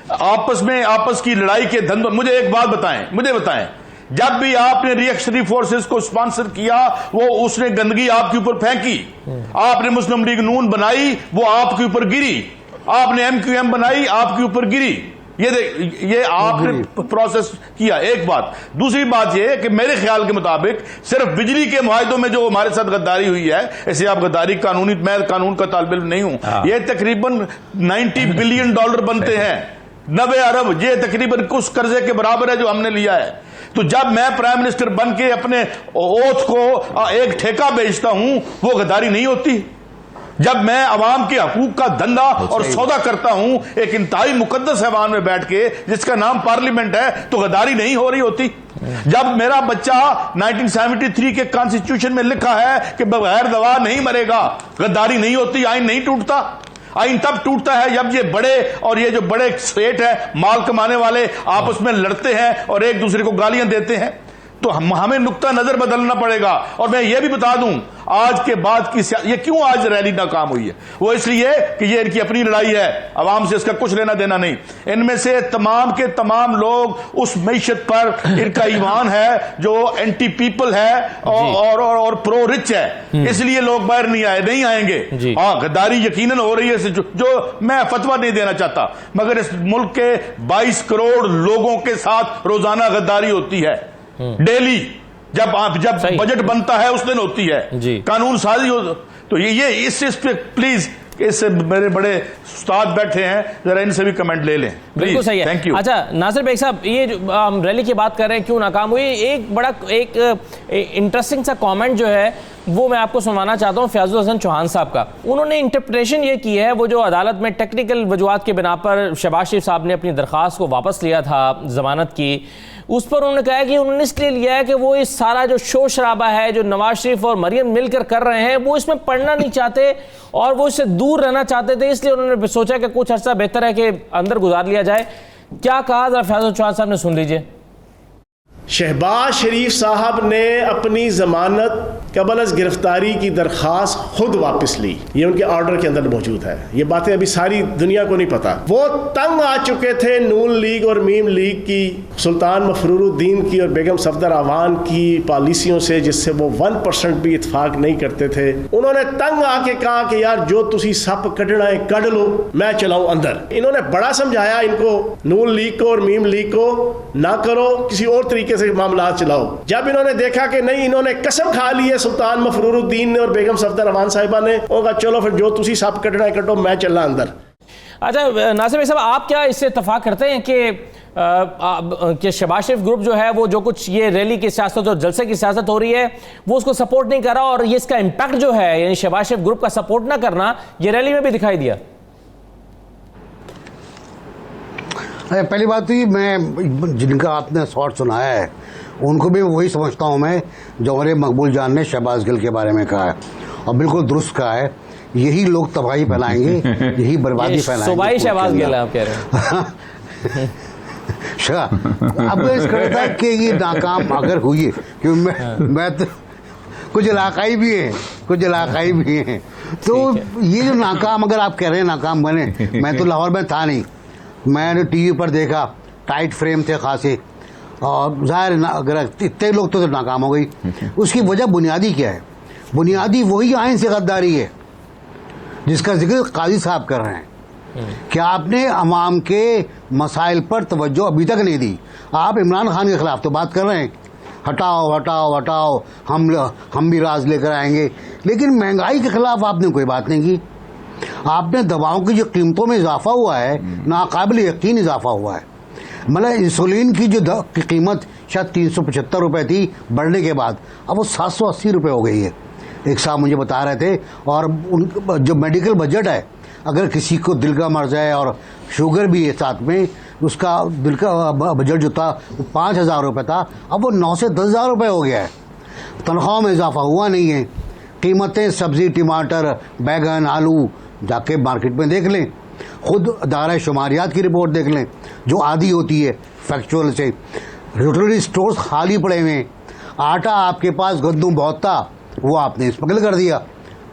آپس کی لڑائی کے دھند. مجھے ایک بات بتائیں، جب بھی آپ نے ریئیکشنری فورسز کو اسپانسر کیا وہ اس نے گندگی آپ کے اوپر پھینکی. آپ نے مسلم لیگ نون بنائی وہ آپ کے اوپر گری. آپ نے MQM بنائی آپ کے اوپر گری. یہ آپ نے پروسیس کیا. ایک بات. دوسری بات یہ کہ میرے خیال کے مطابق صرف بجلی کے معاہدوں میں جو ہمارے ساتھ غداری ہوئی ہے, ایسے آپ غداری قانونی, میں قانون کا طالب علم نہیں ہوں, یہ تقریباً $90 بلین بنتے ہیں, 90 ارب. یہ تقریباً اس قرضے کے برابر ہے جو ہم نے لیا ہے. تو جب میں پرائم منسٹر بن کے اپنے اوتھ کو ایک ٹھیکہ بیچتا ہوں وہ غداری نہیں ہوتی؟ جب میں عوام کے حقوق کا دھندا اور سودا کرتا ہوں ایک انتہائی مقدس ایوان میں بیٹھ کے جس کا نام پارلیمنٹ ہے, تو غداری نہیں ہو رہی ہوتی؟ جب میرا بچہ 1973 کے کانسٹیٹیوشن میں لکھا ہے کہ بغیر دوا نہیں مرے گا, غداری نہیں ہوتی؟ آئین نہیں ٹوٹتا؟ آئین تب ٹوٹتا ہے جب یہ بڑے اور یہ جو بڑے اسٹیٹ ہے مال کمانے والے آپس میں لڑتے ہیں اور ایک دوسرے کو گالیاں دیتے ہیں. تو ہمیں نقطہ نظر بدلنا پڑے گا. اور میں یہ بھی بتا دوں آج کے بعد کی یہ کیوں آج ریلی ناکام ہوئی ہے, وہ اس لیے کہ یہ ان کی اپنی لڑائی ہے, عوام سے اس کا کچھ لینا دینا نہیں. ان میں سے تمام کے تمام لوگ اس معیشت پر ان کا ایمان ہے جو اینٹی پیپل ہے اور پرو رچ ہے, اس لیے لوگ باہر نہیں آئیں گے. ہاں غداری یقیناً ہو رہی ہے, جو میں فتویٰ نہیں دینا چاہتا, مگر اس ملک کے 22 کروڑ لوگوں کے ساتھ روزانہ غداری ہوتی ہے, ڈیلی. جب بجٹ بنتا ہے اس دن ہوتی ہے, قانون سازی ہو. تو یہ اس پہ پلیز, اس سے میرے بڑے استاد بیٹھے ہیں, ذرا ان سے بھی کمنٹ لے لیں. بالکل صحیح ہے. Thank you. اچھا ناصر بیگ صاحب, یہ جو ہم ریلی کی بات کر رہے ہیں کیوں ناکام ہوئی, ایک انٹرسٹنگ سا کامنٹ جو ہے وہ میں آپ کو سنوانا چاہتا ہوں فیاض الحسن چوہان صاحب کا. انہوں نے انٹرپریٹیشن یہ کی ہے, وہ جو عدالت میں ٹیکنیکل وجوہات کے بنا پر شہباز شریف صاحب نے اپنی درخواست کو واپس لیا تھا ضمانت کی, اس پر انہوں نے کہا کہ انہوں نے اس لیے لیا ہے کہ وہ اس سارا جو شور شرابہ ہے جو نواز شریف اور مریم مل کر رہے ہیں وہ اس میں پڑھنا نہیں چاہتے اور وہ اس سے دور رہنا چاہتے تھے, اس لیے انہوں نے سوچا کہ کچھ عرصہ بہتر ہے کہ اندر گزار لیا جائے. کیا کہا ذرا فیاض الحسن چوہان صاحب نے, سن لیجئے. شہباز شریف صاحب نے اپنی ضمانت قبل از گرفتاری کی درخواست خود واپس لی, یہ ان کے آرڈر کے اندر موجود ہے. یہ باتیں ابھی ساری دنیا کو نہیں پتا. وہ تنگ آ چکے تھے نون لیگ اور میم لیگ کی, سلطان مفرور الدین کی اور بیگم صفدر اعوان کی پالیسیوں سے, جس سے وہ 1% بھی اتفاق نہیں کرتے تھے. انہوں نے تنگ آ کے کہا کہ یار جو تسی سپ کڈنا ہے کڈ لو, میں چلاؤں اندر. انہوں نے بڑا سمجھایا ان کو, نون لیگ کو اور میم لیگ کو, نہ کرو, کسی اور طریقے سے معاملات چلاؤ. جب انہوں نے دیکھا کہ نہیں, انہوں نے قسم کھا لی ہے سلطان مفرور الدین نے اور بیگم صفدر امان صاحبہ نے, ہوگا چلو پھر جو تسی سب کٹنا ہے کٹو, میں چلنا اندر. اچھا ناصر بھائی صاحب, آپ کیا اس سے اتفاق کرتے ہیں کہ شہباز شریف گروپ جو ہے وہ جو کچھ یہ ریلی کی سیاست اور جلسے کی سیاست ہو رہی ہے وہ اس کو سپورٹ نہیں کر رہا, اور یہ اس کا امپیکٹ جو ہے یعنی شہباز شریف گروپ کا سپورٹ نہ کرنا یہ ریلی میں بھی دکھائی دیا؟ پہلی بات تو یہ, میں جن کا آپ نے شارٹ سنایا ہے ان کو بھی وہی سمجھتا ہوں میں جو ہمارے مقبول جان نے شہباز گل کے بارے میں کہا ہے, اور بالکل درست کہا ہے. یہی لوگ تباہی پھیلائیں گے, یہی بربادی پھیلائیں گے. صوبائی شہباز گل آپ کہہ رہے ہیں. اب میں اس کرتا ہے کہ یہ ناکام اگر ہوئی, کیونکہ میں تو کچھ علاقائی بھی ہیں, تو یہ جو ناکام اگر آپ کہہ رہے ہیں ناکام بنے, میں تو لاہور میں تھا نہیں, میں نے ٹی وی پر دیکھا, ٹائٹ فریم تھے خاصے, اور ظاہر اگر اتنے لوگ تو ناکام ہو گئی. اس کی وجہ بنیادی کیا ہے؟ بنیادی وہی آئین سے غداری ہے جس کا ذکر قاضی صاحب کر رہے ہیں کہ آپ نے عوام کے مسائل پر توجہ ابھی تک نہیں دی. آپ عمران خان کے خلاف تو بات کر رہے ہیں, ہٹاؤ, ہم بھی راز لے کر آئیں گے, لیکن مہنگائی کے خلاف آپ نے کوئی بات نہیں کی. آپ نے دواؤں کی جو قیمتوں میں اضافہ ہوا ہے, ناقابل یقین اضافہ ہوا ہے. مطلب انسولین کی جو قیمت شاید 375 روپے تھی, بڑھنے کے بعد اب وہ 780 روپے ہو گئی ہے. ایک صاحب مجھے بتا رہے تھے, اور ان جو میڈیکل بجٹ ہے, اگر کسی کو دل کا مرض ہے اور شوگر بھی ہے ساتھ میں, اس کا دل کا بجٹ جو تھا وہ 5,000 روپے تھا, اب وہ 9 سے 10,000 روپے ہو گیا ہے. تنخواہوں میں اضافہ ہوا نہیں ہے. قیمتیں سبزی, ٹماٹر, بیگن, آلو, جا کے مارکیٹ میں دیکھ لیں, خود ادارہ شماریات کی رپورٹ دیکھ لیں جو عادی ہوتی ہے فیکچوئل سے. یوٹیلیٹی سٹورز خالی پڑے ہوئے ہیں. آٹا آپ کے پاس گندم بہت تھا, وہ آپ نے اسمگل کر دیا,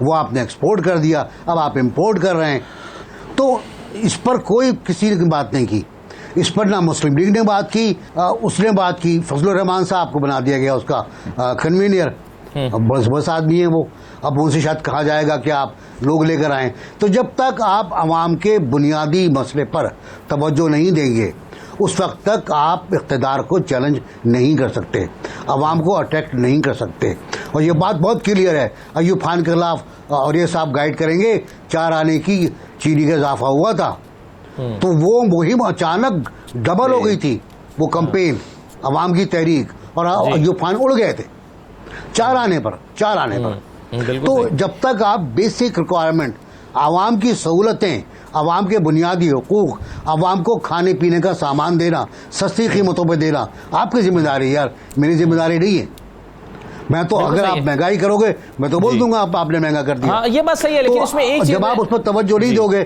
وہ آپ نے ایکسپورٹ کر دیا, اب آپ امپورٹ کر رہے ہیں. تو اس پر کوئی کسی نے بات نہیں کی. اس پر نہ مسلم لیگ نے بات کی، اس نے بات کی، فضل الرحمان صاحب کو بنا دیا گیا اس کا کنوینئر، بس آدمی ہیں وہ، اب ان سے شاید کہا جائے گا کہ آپ لوگ لے کر آئیں۔ تو جب تک آپ عوام کے بنیادی مسئلے پر توجہ نہیں دیں گے اس وقت تک آپ اقتدار کو چیلنج نہیں کر سکتے، عوام کو اٹیک نہیں کر سکتے۔ اور یہ بات بہت کلیئر ہے، ایوب خان کے خلاف اور یہ صاحب گائیڈ کریں گے 4 آنے کی چینی کا اضافہ ہوا تھا، تو وہ مہم اچانک ڈبل ہو گئی تھی، وہ کمپین عوام کی تحریک، اور ایوب خان اڑ گئے تھے 4 آنے پر۔ تو جب تک آپ بیسک ریکوائرمنٹ، عوام کی سہولتیں، عوام کے بنیادی حقوق، عوام کو کھانے پینے کا سامان دینا سستی قیمتوں پہ دینا آپ کی ذمہ داری ہے یار، میری ذمہ داری نہیں ہے۔ میں تو اگر آپ مہنگائی کرو گے میں تو بول دوں گا آپ نے مہنگا کر دیا۔ ہاں یہ بات صحیح ہے، لیکن اس میں ایک چیز جب آپ اس پر توجہ نہیں دو گے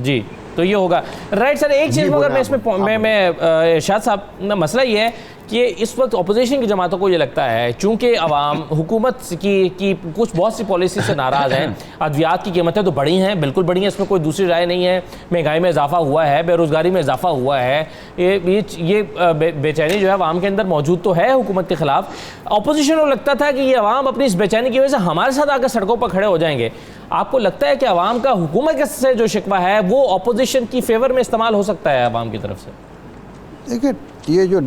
جی تو یہ ہوگا۔ رائٹ سر، ایک چیز اگر میں اس میں ارشاد صاحب، مسئلہ یہ ہے کہ اس وقت اپوزیشن کی جماعتوں کو یہ لگتا ہے چونکہ عوام حکومت کی کچھ بہت سی پالیسی سے ناراض ہیں، ادویات کی قیمتیں تو بڑھی ہیں، بالکل بڑھی ہیں، اس میں کوئی دوسری رائے نہیں ہے، مہنگائی میں اضافہ ہوا ہے، بے روزگاری میں اضافہ ہوا ہے، یہ بے چینی جو ہے عوام کے اندر موجود تو ہے حکومت کے خلاف۔ اپوزیشن کو لگتا تھا کہ یہ عوام اپنی اس بے چینی کی وجہ سے ہمارے ساتھ آ کر سڑکوں پر کھڑے ہو جائیں گے۔ آپ کو لگتا ہے کہ عوام کا حکومت سے جو شکوہ ہے وہ اپوزیشن کی فیور میں استعمال ہو سکتا ہے عوام کی طرف سے؟ دیکھیں یہ جو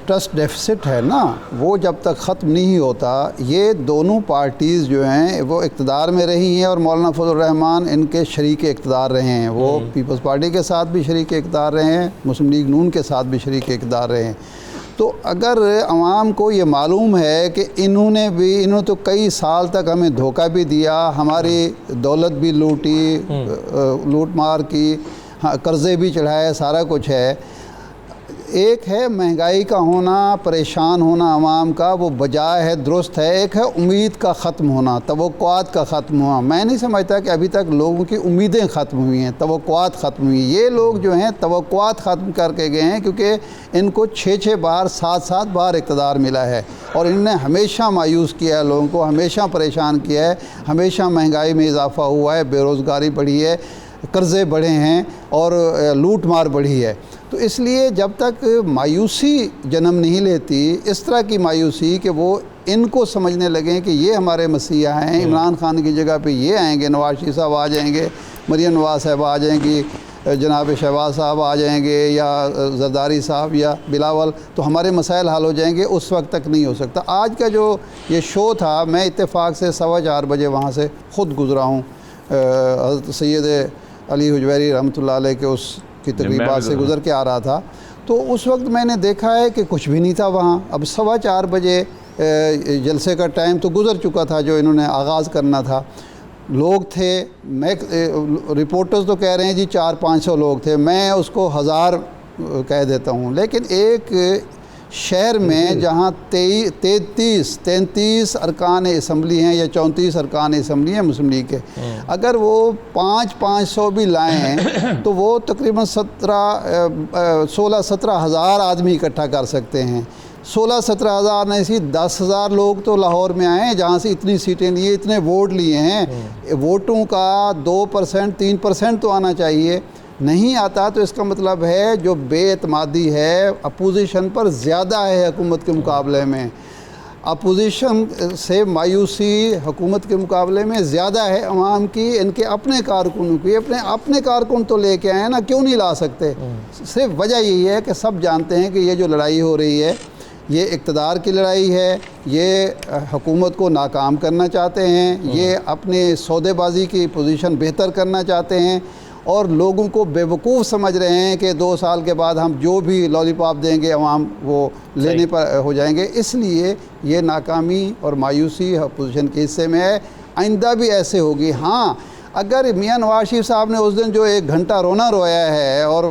ٹرسٹ ڈیفیسٹ ہے نا، وہ جب تک ختم نہیں ہوتا، یہ دونوں پارٹیز جو ہیں وہ اقتدار میں رہی ہیں، اور مولانا فضل الرحمان ان کے شریک اقتدار رہے ہیں، وہ پیپلز پارٹی کے ساتھ بھی شریک اقتدار رہے ہیں، مسلم لیگ نون کے ساتھ بھی شریک اقتدار رہے ہیں۔ تو اگر عوام کو یہ معلوم ہے کہ انہوں تو کئی سال تک ہمیں دھوکہ بھی دیا، ہماری دولت بھی لوٹی، لوٹ مار کی، قرضے بھی چڑھائے، سارا کچھ ہے، ایک ہے مہنگائی کا ہونا، پریشان ہونا عوام کا، وہ بجائے ہے، درست ہے، ایک ہے امید کا ختم ہونا، توقعات کا ختم ہونا۔ میں نہیں سمجھتا کہ ابھی تک لوگوں کی امیدیں ختم ہوئی ہیں، توقعات ختم ہوئی ہیں۔ یہ لوگ جو ہیں توقعات ختم کر کے گئے ہیں، کیونکہ ان کو 6 بار 7 بار اقتدار ملا ہے، اور انہوں نے ہمیشہ مایوس کیا ہے لوگوں کو، ہمیشہ پریشان کیا ہے، ہمیشہ مہنگائی میں اضافہ ہوا ہے، بے روزگاری بڑھی ہے، قرضے بڑھے ہیں، اور لوٹ مار بڑھی ہے۔ تو اس لیے جب تک مایوسی جنم نہیں لیتی، اس طرح کی مایوسی کہ وہ ان کو سمجھنے لگیں کہ یہ ہمارے مسیحا ہیں، عمران خان کی جگہ پہ یہ آئیں گے، نواز شریف صاحب آ جائیں گے، مریم نواز صاحب آ جائیں گی، جناب شہباز صاحب آ جائیں گے، یا زرداری صاحب یا بلاول، تو ہمارے مسائل حل ہو جائیں گے، اس وقت تک نہیں ہو سکتا۔ آج کا جو یہ شو تھا، میں اتفاق سے 4:15 بجے وہاں سے خود گزرا ہوں، حضرت سید علی حجویری رحمۃ اللہ علیہ کے اس کی تقریبات سے گزر کے آ رہا تھا، تو اس وقت میں نے دیکھا ہے کہ کچھ بھی نہیں تھا وہاں۔ اب 4:15 بجے جلسے کا ٹائم تو گزر چکا تھا جو انہوں نے آغاز کرنا تھا، لوگ تھے، میں رپورٹرز تو کہہ رہے ہیں جی 400-500 لوگ تھے، میں اس کو 1000 کہہ دیتا ہوں، لیکن ایک شہر میں جہاں 33 ارکان اسمبلی ہیں یا 34 ارکان اسمبلی ہیں مسلم لیگ کے، اگر وہ 500 بھی لائیں تو وہ تقریباً 16-17 ہزار آدمی اکٹھا کر سکتے ہیں۔ 16-17 ہزار نہیں سی 10,000 لوگ تو لاہور میں آئے ہیں، جہاں سے اتنی سیٹیں لیے، اتنے ووٹ لیے ہیں، ووٹوں کا 2% 3% تو آنا چاہیے، نہیں آتا، تو اس کا مطلب ہے جو بے اعتمادی ہے اپوزیشن پر زیادہ ہے حکومت کے مقابلے میں، اپوزیشن سے مایوسی حکومت کے مقابلے میں زیادہ ہے عوام کی، ان کے اپنے کارکنوں کی، اپنے کارکن تو لے کے آئے نا، کیوں نہیں لا سکتے؟ صرف وجہ یہی ہے کہ سب جانتے ہیں کہ یہ جو لڑائی ہو رہی ہے یہ اقتدار کی لڑائی ہے، یہ حکومت کو ناکام کرنا چاہتے ہیں، یہ اپنے سودے بازی کی پوزیشن بہتر کرنا چاہتے ہیں، اور لوگوں کو بے وقوف سمجھ رہے ہیں کہ 2 سال کے بعد ہم جو بھی لالی پاپ دیں گے عوام وہ لینے پر ہو جائیں گے۔ اس لیے یہ ناکامی اور مایوسی اپوزیشن کے حصے میں ہے، آئندہ بھی ایسے ہوگی۔ ہاں اگر میاں نواز شریف صاحب نے اس دن جو 1 گھنٹہ رونا رویا ہے اور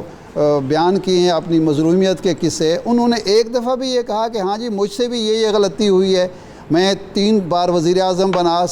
بیان کیے ہیں اپنی مظلومیت کے قصے، انہوں نے ایک دفعہ بھی یہ کہا کہ ہاں جی مجھ سے بھی یہ غلطی ہوئی ہے، میں 3 بار وزیر اعظم بنا،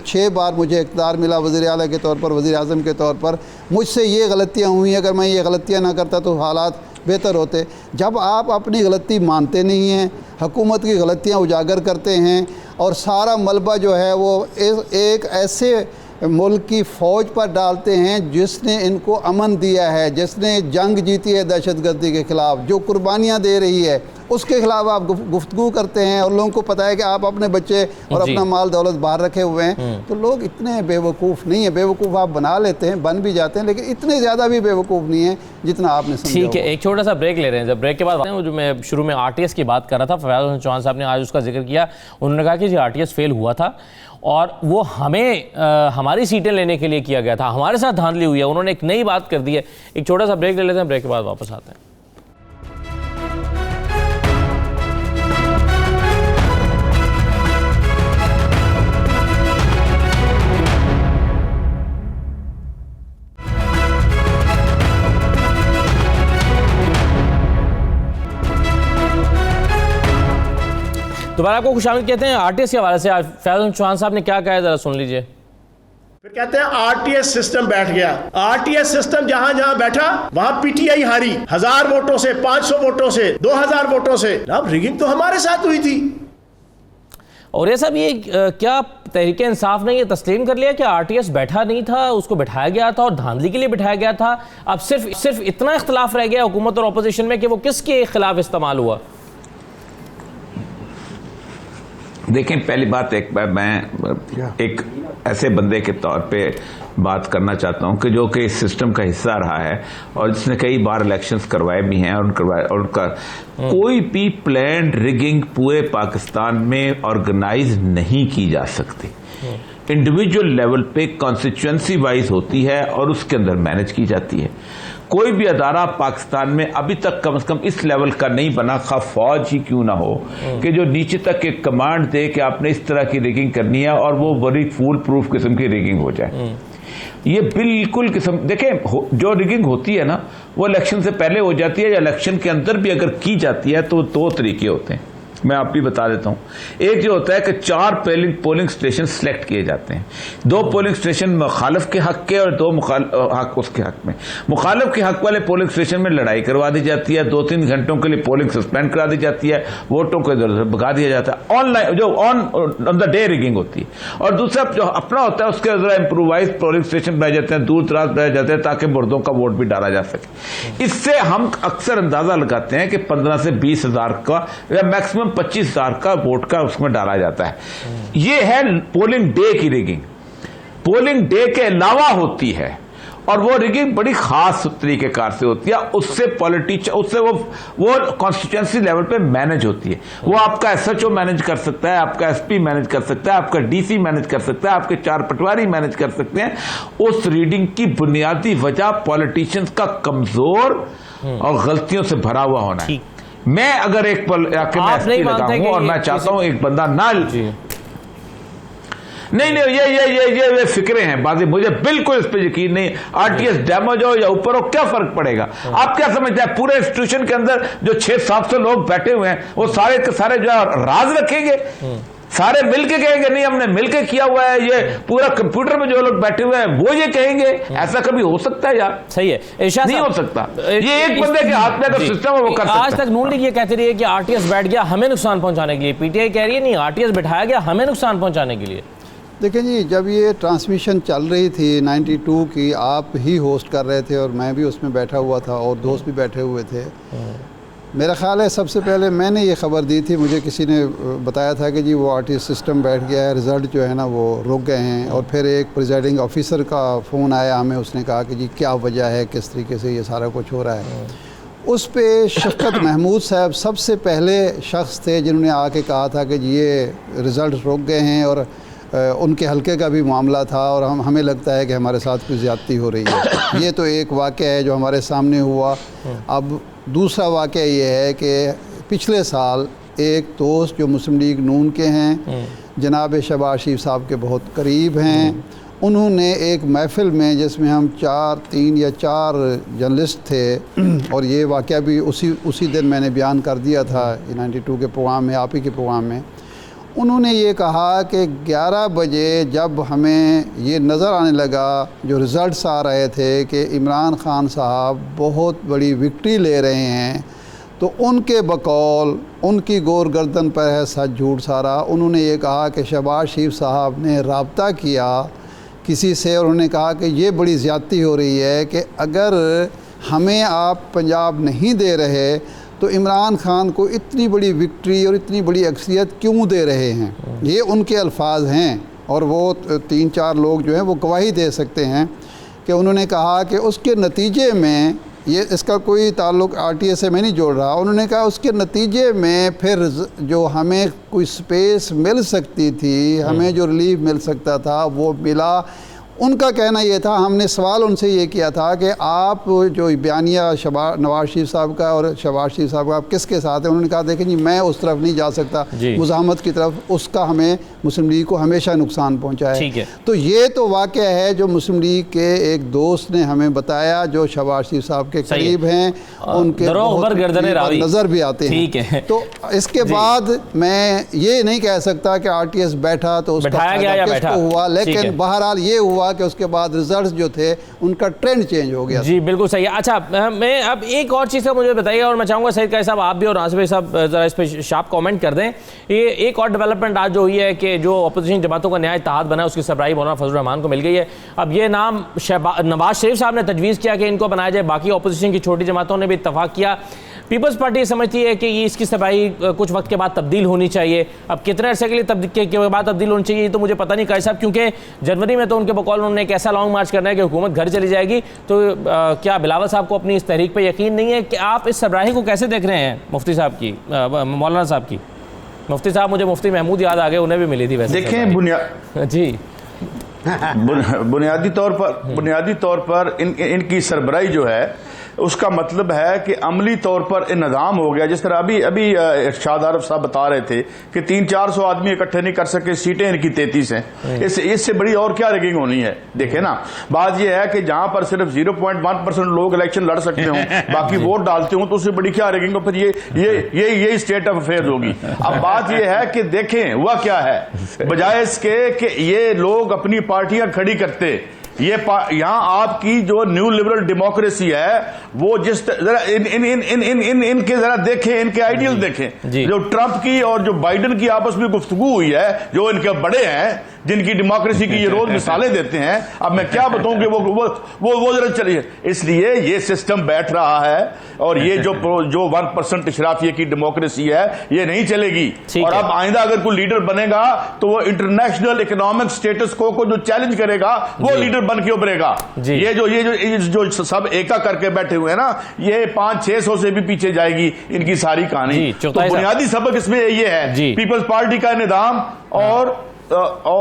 6 بار مجھے اقتدار ملا وزیر اعلیٰ کے طور پر، وزیر اعظم کے طور پر، مجھ سے یہ غلطیاں ہوئی ہیں، اگر میں یہ غلطیاں نہ کرتا تو حالات بہتر ہوتے۔ جب آپ اپنی غلطی مانتے نہیں ہیں، حکومت کی غلطیاں اجاگر کرتے ہیں، اور سارا ملبہ جو ہے وہ ایک ایسے ملک کی فوج پر ڈالتے ہیں جس نے ان کو امن دیا ہے، جس نے جنگ جیتی ہے دہشت گردی کے خلاف، جو قربانیاں دے رہی ہے، اس کے خلاف آپ گفتگو کرتے ہیں اور لوگوں کو پتہ ہے کہ آپ اپنے بچے اور اپنا مال دولت باہر رکھے ہوئے ہیں. تو لوگ اتنے بے وقوف نہیں ہیں. بے وقوف آپ بنا لیتے ہیں، بن بھی جاتے ہیں، لیکن اتنے زیادہ بھی بے وقوف نہیں ہیں جتنا آپ نے سمجھا. ٹھیک ہے، ایک چھوٹا سا بریک لے رہے ہیں. جب بریک کے بعد جو میں شروع میں RTS کی بات کر رہا تھا، فیاض حسن چوہان صاحب نے آج اس کا ذکر کیا. انہوں نے کہا کہ RTS فیل ہوا تھا اور وہ ہمیں ہماری سیٹیں لینے کے لیے کیا گیا تھا، ہمارے ساتھ دھاندلی ہوئی ہے. انہوں نے ایک نئی بات کر دی ہے. ایک چھوٹا سا بریک لے لیتے ہیں، بریک کے بعد واپس آتے ہیں. دوبارہ آپ کو خوش آمدید کہتے ہیں. RTS کے حوالے سے فیاض حسن چوہان صاحب نے کیا کہا ہے، ذرا سن لیجئے. پھر کہتے ہیں RTS سسٹم بیٹھ گیا. RTS سسٹم جہاں جہاں بیٹھا وہاں PTI ہاری 1000 ووٹوں سے، 500 ووٹوں سے، 2000 ووٹوں سے. اب ریگنگ تو ہمارے ساتھ ہوئی تھی. اور یہ سب یہ کیا تحریک انصاف نے یہ تسلیم کر لیا کہ RTS بیٹھا نہیں تھا، اس کو بٹھایا گیا تھا اور دھاندلی کے لیے بٹھایا گیا تھا؟ اب صرف اتنا اختلاف رہ گیا حکومت اور اپوزیشن میں کہ وہ کس کے خلاف استعمال ہوا؟ دیکھیں، پہلی بات میں ایک ایسے بندے کے طور پہ بات کرنا چاہتا ہوں کہ جو کہ اس سسٹم کا حصہ رہا ہے اور جس نے کئی بار الیکشنز کروائے بھی ہیں، اور ان کا کوئی بھی پلانڈ ریگنگ پورے پاکستان میں آرگنائز نہیں کی جا سکتی. انڈیویجول لیول پہ کانسٹیچوئنسی وائز ہوتی ہے اور اس کے اندر مینج کی جاتی ہے. کوئی بھی ادارہ پاکستان میں ابھی تک کم از کم اس لیول کا نہیں بنا، خواہ فوج ہی کیوں نہ ہو، کہ جو نیچے تک ایک کمانڈ دے کہ آپ نے اس طرح کی ریگنگ کرنی ہے اور وہ بڑی فول پروف قسم کی ریگنگ ہو جائے. یہ بالکل دیکھیں، جو ریگنگ ہوتی ہے نا وہ الیکشن سے پہلے ہو جاتی ہے یا الیکشن کے اندر بھی اگر کی جاتی ہے تو 2 طریقے ہوتے ہیں. میں آپ بھی بتا دیتا ہوں. ایک جو ہوتا ہے کہ 4 پولنگ سٹیشن سلیکٹ کیے جاتے ہیں. 2 پولنگ سٹیشن مخالف کے حق کے اور 2 حق اس کے حق میں. مخالف کے حق والے پولنگ سٹیشن میں لڑائی کروا دی جاتی ہے، 2-3 گھنٹوں کے لیے پولنگ سسپینڈ کرا دی جاتی ہے، ووٹوں کو ادھر ادھر بھگا دیا جاتا ہے. آن لائن جو آن دا ڈے ریگنگ ہوتی ہے. اور دوسرا جو اپنا ہوتا ہے اس کے ذرا امپرووائز پولنگ سٹیشن بنائے جاتے ہیں، دور دراز بنائے جاتے ہیں تاکہ مردوں کا ووٹ بھی ڈالا جا سکے. اس سے ہم اکثر اندازہ لگاتے ہیں کہ 15 سے 20 ہزار کا یا میکسیمم 25,000 کا ووٹ کا اس میں ڈالا جاتا ہے. یہ ہے پولنگ ڈے کی ریگنگ. پولنگ ڈے کے علاوہ ہوتی ہے اور وہ ریگنگ بڑی خاص طریقہ کار سے ہوتی ہے. اس سے وہ کانسٹیچوئنسی لیول پہ مینج ہوتی ہے. وہ آپ کا SHO مینج کر سکتا ہے، آپ کا SP مینج کر سکتا ہے، آپ کا DC مینج کر سکتا ہے، آپ کے 4 پٹواری مینج کر سکتے ہیں. اس ریڈنگ کی بنیادی وجہ پولیٹیشینز کا کمزور اور غلطیوں سے بھرا ہوا ہونا ہے. میں اگر ایک پل میں ایسپی لگا ہوں اور میں چاہتا ہوں ایک بندہ نہ نہیں یہ فکریں ہیں بازی، مجھے بالکل اس پہ یقین نہیں. RTS ڈیمیج ہو یا اوپر ہو کیا فرق پڑے گا؟ آپ کیا سمجھتے ہیں پورے انسٹیٹیوشن کے اندر جو 600-700 لوگ بیٹھے ہوئے ہیں وہ سارے کے سارے جو ہے راز رکھیں گے؟ سارے مل کے کہیں گے نہیں ہم نے مل کے کیا ہوا ہے؟ یہ پورا کمپیوٹر میں جو لوگ بیٹھے ہوئے ہیں وہ یہ کہیں گے؟ ایسا کبھی ہو سکتا ہے یار؟ صحیح ہے، نہیں ہو سکتا. یہ ایک بندے کے ہاتھ میں اگر سسٹم ہے وہ کر سکتا ہے. آج تک نون لیگ یہ کہتی رہی ہے کہ RTS بیٹھ گیا ہمیں نقصان پہنچانے کے لیے. PTI کہہ رہی ہے نہیں، RTS بٹھایا گیا ہمیں نقصان پہنچانے کے لیے. دیکھیں جی، جب یہ ٹرانسمیشن چل رہی تھی 92 کی، آپ ہی ہوسٹ کر رہے تھے اور میں بھی اس میں بیٹھا ہوا تھا اور دوست بھی بیٹھے ہوئے تھے. میرا خیال ہے سب سے پہلے میں نے یہ خبر دی تھی، مجھے کسی نے بتایا تھا کہ جی وہ RTS سسٹم بیٹھ گیا ہے، رزلٹ جو ہے نا وہ رک گئے ہیں. اور پھر ایک پریزائڈنگ آفیسر کا فون آیا ہمیں، اس نے کہا کہ جی کیا وجہ ہے، کس طریقے سے یہ سارا کچھ ہو رہا ہے. اس پہ شفقت محمود صاحب سب سے پہلے شخص تھے جنہوں نے آ کے کہا تھا کہ جی یہ رزلٹ رک گئے ہیں اور ان کے حلقے کا بھی معاملہ تھا اور ہمیں لگتا ہے کہ ہمارے ساتھ کوئی زیادتی ہو رہی ہے. یہ تو ایک واقعہ ہے جو ہمارے سامنے ہوا. اب دوسرا واقعہ یہ ہے کہ پچھلے سال ایک دوست جو مسلم لیگ نون کے ہیں، جناب شہباز شریف صاحب کے بہت قریب ہیں، انہوں نے ایک محفل میں جس میں ہم 3 یا 4 جرنلسٹ تھے، اور یہ واقعہ بھی اسی دن میں نے بیان کر دیا تھا 92 کے پروگرام میں، آپ ہی کے پروگرام میں. انہوں نے یہ کہا کہ 11 بجے جب ہمیں یہ نظر آنے لگا، جو رزلٹس آ رہے تھے کہ عمران خان صاحب بہت بڑی وکٹری لے رہے ہیں، تو ان کے بقول ان کی گور گردن پر ہے سچ جھوٹ سارا. انہوں نے یہ کہا کہ شہباز شریف صاحب نے رابطہ کیا کسی سے، اور انہوں نے کہا کہ یہ بڑی زیادتی ہو رہی ہے کہ اگر ہمیں آپ پنجاب نہیں دے رہے تو عمران خان کو اتنی بڑی وکٹری اور اتنی بڑی اکثریت کیوں دے رہے ہیں. یہ ان کے الفاظ ہیں، اور وہ 3-4 لوگ جو ہیں وہ گواہی دے سکتے ہیں کہ انہوں نے کہا کہ اس کے نتیجے میں، یہ اس کا کوئی تعلق آر ٹی ایس سے میں نہیں جوڑ رہا، انہوں نے کہا اس کے نتیجے میں پھر جو ہمیں کوئی سپیس مل سکتی تھی، ہمیں جو ریلیف مل سکتا تھا وہ ملا. ان کا کہنا یہ تھا، ہم نے سوال ان سے یہ کیا تھا کہ آپ جو بیانیہ نواز شریف صاحب کا اور شہباز شریف صاحب کا آپ کس کے ساتھ ہیں؟ انہوں نے کہا دیکھیں جی میں اس طرف نہیں جا سکتا، مزاحمت کی طرف، اس کا ہمیں مسلم لیگ کو ہمیشہ نقصان پہنچا ہے. تو یہ تو واقعہ ہے جو مسلم لیگ کے ایک دوست نے ہمیں بتایا جو شہباز شریف صاحب کے قریب ہیں، ان کے نظر بھی آتے ہیں. تو اس کے بعد میں یہ نہیں کہہ سکتا کہ آر ٹی ایس بیٹھا تو اس کا کس کو ہوا، لیکن بہرحال یہ ہوا کہ اس کے بعد ریزلٹس جو تھے ان کا ٹرینڈ چینج ہو گیا. جی بالکل صحیح. اچھا میں اب ایک اور چیز کا مجھے بتائیے، اور میں چاہوں گا سعید قائد صاحب آپ بھی اور ناصر بھائی صاحب ذرا اس پہ شارپ کامنٹ کر دیں. یہ ایک اور ڈیولپمنٹ آج جو ہوئی ہے کہ جو اپوزیشن جماعتوں کا نیا اتحاد بنا ہے اس کی سربراہی مولانا فضل الرحمان کو مل گئی ہے. اب یہ نام نواز شریف صاحب نے تجویز کیا کہ ان کو بنایا جائے، باقی اپوزیشن کی چھوٹی جماعتوں نے بھی اتفاق کیا. پیپلز پارٹی سمجھتی ہے کہ یہ اس کی سربراہی کچھ وقت کے بعد تبدیل ہونی چاہیے. اب کتنے عرصے کے لیے کے بعد تبدیل ہونی چاہیے یہ تو مجھے پتہ نہیں قائد صاحب، کیونکہ جنوری میں تو ان کے بقول انہوں نے ایک ایسا لانگ مارچ کرنا ہے کہ حکومت گھر چلی جائے گی. تو کیا بلاول صاحب کو اپنی اس تحریک پہ یقین نہیں ہے کہ آپ اس سربراہی کو کیسے دیکھ رہے ہیں مفتی صاحب کی، مولانا صاحب کی؟ مفتی صاحب مجھے مفتی محمود یاد آ گئے، انہیں بھی ملی تھی ویسے. دیکھیں جی بنیادی طور پر ان کی سربراہی جو ہے اس کا مطلب ہے کہ عملی طور پر انہدام ہو گیا. جس طرح ابھی ارشاد عارف صاحب بتا رہے تھے کہ 300-400 آدمی اکٹھے نہیں کر سکے، سیٹیں ان کی 33 ہیں. اس سے بڑی اور کیا ریگنگ ہونی ہے؟ دیکھیں نا، بات یہ ہے کہ جہاں پر صرف 0.1% لوگ الیکشن لڑ سکتے ہوں، باقی ووٹ ڈالتے ہوں، تو اس سے بڑی کیا ریگنگ ہو؟ پھر یہی اسٹیٹ آف افیئرز ہوگی. اب بات یہ ہے کہ دیکھیں ہوا کیا ہے، بجائے اس کے کہ یہ لوگ اپنی پارٹیاں کھڑی کرتے، یہاں آپ کی جو نیو لبرل ڈیموکریسی ہے وہ جس ذرا ان کے ذرا دیکھیں، ان کے آئیڈیل دیکھیں. جو ٹرمپ کی اور جو بائیڈن کی آپس میں گفتگو ہوئی ہے، جو ان کے بڑے ہیں جن کی ڈیموکریسی کی یہ روز مثالیں دیتے ہیں، اب میں کیا بتاؤں کہ وہ ذرا چلیے. اس لیے یہ سسٹم بیٹھ رہا ہے، اور یہ جو 1% اشرافیہ کی ڈیموکریسی ہے یہ نہیں چلے گی. اور اب آئندہ اگر کوئی لیڈر بنے گا تو وہ انٹرنیشنل اکنامک سٹیٹس کو جو چیلنج کرے گا وہ لیڈر بن کے ابھرے گا. یہ جو سب ایکا کر کے بیٹھے ہوئے ہیں نا، یہ 500-600 سے بھی پیچھے جائے گی ان کی ساری کہانی. تو بنیادی سبق اس میں یہ ہے، پیپلز پارٹی کا نظام اور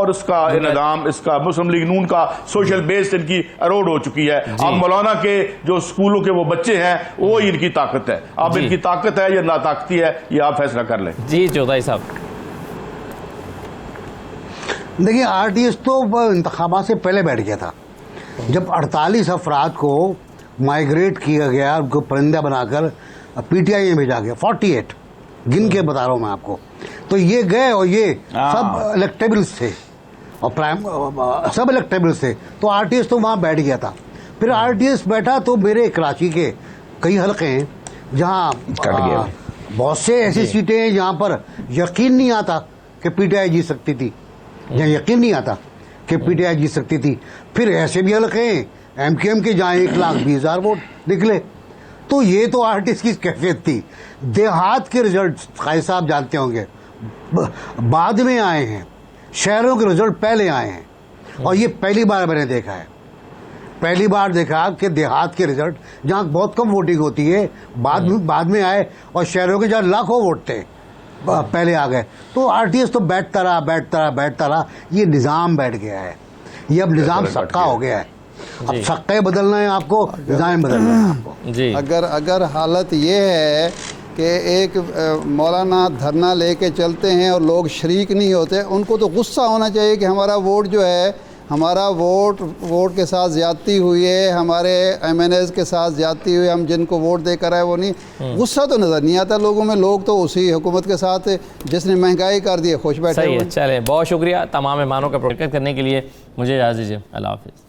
اس کا نظام، اس کا مسلم لیگ نون کا سوشل بیس ان کی اروڈ ہو چکی ہے. اب مولانا کے جو اسکولوں کے وہ بچے ہیں وہ ان کی طاقت ہے. اب ان کی طاقت ہے یا ناطاقتی ہے یہ آپ فیصلہ کر لیں. جی چودھری صاحب. دیکھیں آر ٹی ایس تو انتخابات سے پہلے بیٹھ گیا تھا. جب 48 افراد کو مائیگریٹ کیا گیا، ان کو پرندہ بنا کر پی ٹی آئی میں بھیجا گیا، 48 گن کے بتا رہا ہوں میں آپ کو، تو یہ گئے اور یہ سب الیکٹیبلز تھے اور سب الیکٹیبلز تھے. تو آر ٹی ایس تو وہاں بیٹھ گیا تھا. پھر آر ٹی ایس بیٹھا تو میرے کراچی کے کئی حلقے ہیں جہاں بہت سے ایسی سیٹیں ہیں جہاں پر یقین نہیں آتا کہ پی ٹی آئی جیت سکتی تھی، جہاں یقین نہیں آتا کہ پی ٹی آئی جیت سکتی تھی. پھر ایسے بھی حلقے ہیں ایم کیو ایم کے جہاں 1,20,000 ووٹ نکلے. تو یہ تو آر ٹی ایس کی کیفیت تھی. دیہات کے رزلٹ قائد صاحب جانتے ہوں گے بعد میں آئے ہیں، شہروں کے رزلٹ پہلے آئے ہیں. اور یہ پہلی بار میں نے دیکھا ہے، پہلی بار دیکھا کہ دیہات کے رزلٹ جہاں بہت کم ووٹنگ ہوتی ہے بعد میں آئے، اور شہروں کے جہاں لاکھوں ووٹ تھے پہلے آ گئے. تو آر ٹی ایس تو بیٹھتا رہا. یہ نظام بیٹھ گیا ہے، یہ اب نظام سکا ہو گیا ہے. اب سکے بدلنا ہے آپ کو، نظام بدلنا ہے آپ کو. اگر حالت یہ ہے کہ ایک مولانا دھرنا لے کے چلتے ہیں اور لوگ شریک نہیں ہوتے، ان کو تو غصہ ہونا چاہیے کہ ہمارا ووٹ جو ہے، ہمارا ووٹ کے ساتھ زیادتی ہوئی ہے، ہمارے ایم این ایز کے ساتھ زیادتی ہوئی، ہم جن کو ووٹ دے کر آئے وہ نہیں. غصہ تو نظر نہیں آتا لوگوں میں. لوگ تو اسی حکومت کے ساتھ جس نے مہنگائی کر دی ہے خوش بیٹھے ہوئے. چلیں، بہت شکریہ تمام مہمانوں کا پروٹیکٹ کرنے کے لیے. مجھے اجازت دیجیے، اللہ حافظ.